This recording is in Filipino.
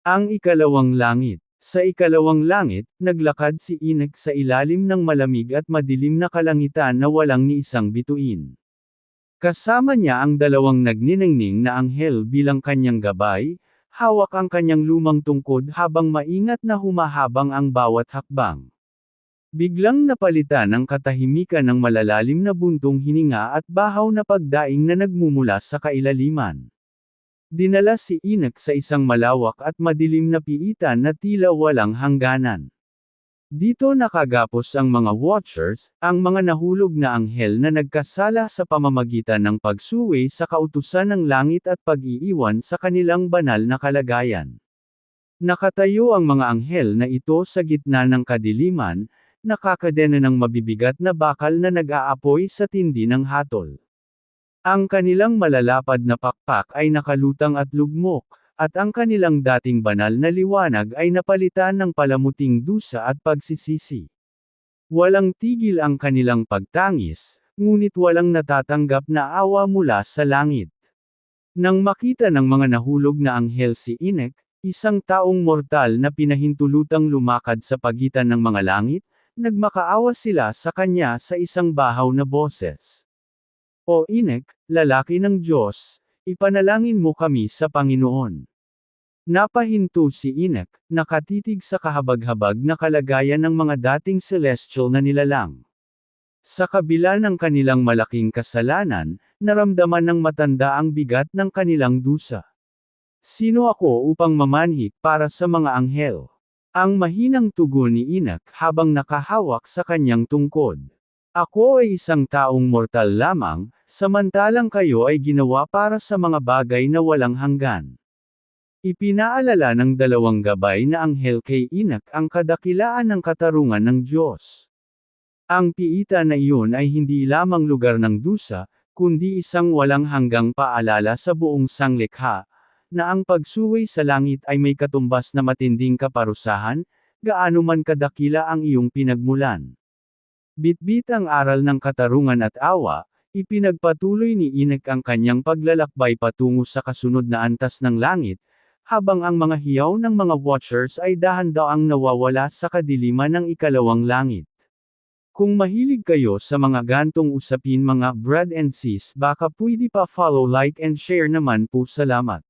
Ang ikalawang langit. Sa ikalawang langit, naglakad si Enoch sa ilalim ng malamig at madilim na kalangitan na walang ni isang bituin. Kasama niya ang dalawang nagniningning na anghel bilang kanyang gabay, hawak ang kanyang lumang tungkod habang maingat na humahabang ang bawat hakbang. Biglang napalitan ang katahimikan ng malalalim na buntong hininga at bahaw na pagdaing na nagmumula sa kailaliman. Dinala si Enoch sa isang malawak at madilim na piitan na tila walang hangganan. Dito nakagapos ang mga watchers, ang mga nahulog na anghel na nagkasala sa pamamagitan ng pagsuway sa kautusan ng langit at pag-iiwan sa kanilang banal na kalagayan. Nakatayo ang mga anghel na ito sa gitna ng kadiliman, nakakadena ng mabibigat na bakal na nag-aapoy sa tindi ng hatol. Ang kanilang malalapad na pakpak ay nakalutang at lugmok, at ang kanilang dating banal na liwanag ay napalitan ng palamuting dusa at pagsisisi. Walang tigil ang kanilang pagtangis, ngunit walang natatanggap na awa mula sa langit. Nang makita ng mga nahulog na anghel si Enoch, isang taong mortal na pinahintulutang lumakad sa pagitan ng mga langit, nagmakaawa sila sa kanya sa isang bahaw na boses. O Enoch, lalaki ng Diyos, ipanalangin mo kami sa Panginoon. Napahinto si Enoch, nakatitig sa kahabag-habag na kalagayan ng mga dating celestial na nilalang. Sa kabila ng kanilang malaking kasalanan, naramdaman ng matanda ang bigat ng kanilang dusa. Sino ako upang mamanhik para sa mga anghel? Ang mahinang tugon ni Enoch habang nakahawak sa kanyang tungkod. Ako ay isang taong mortal lamang, samantalang kayo ay ginawa para sa mga bagay na walang hanggan. Ipinaalala ng dalawang gabay na anghel kay Enoch ang kadakilaan ng katarungan ng Diyos. Ang piita na iyon ay hindi lamang lugar ng dusa, kundi isang walang hanggang paalala sa buong sanglikha, na ang pagsuway sa langit ay may katumbas na matinding kaparusahan, gaano man kadakila ang iyong pinagmulan. Bitbit ang aral ng katarungan at awa, ipinagpatuloy ni Enoch ang kanyang paglalakbay patungo sa kasunod na antas ng langit, habang ang mga hiyaw ng mga watchers ay dahan-daang nawawala sa kadiliman ng ikalawang langit. Kung mahilig kayo sa mga gantong usapin mga Brad and Sis, baka pwede pa follow, like and share naman po. Salamat.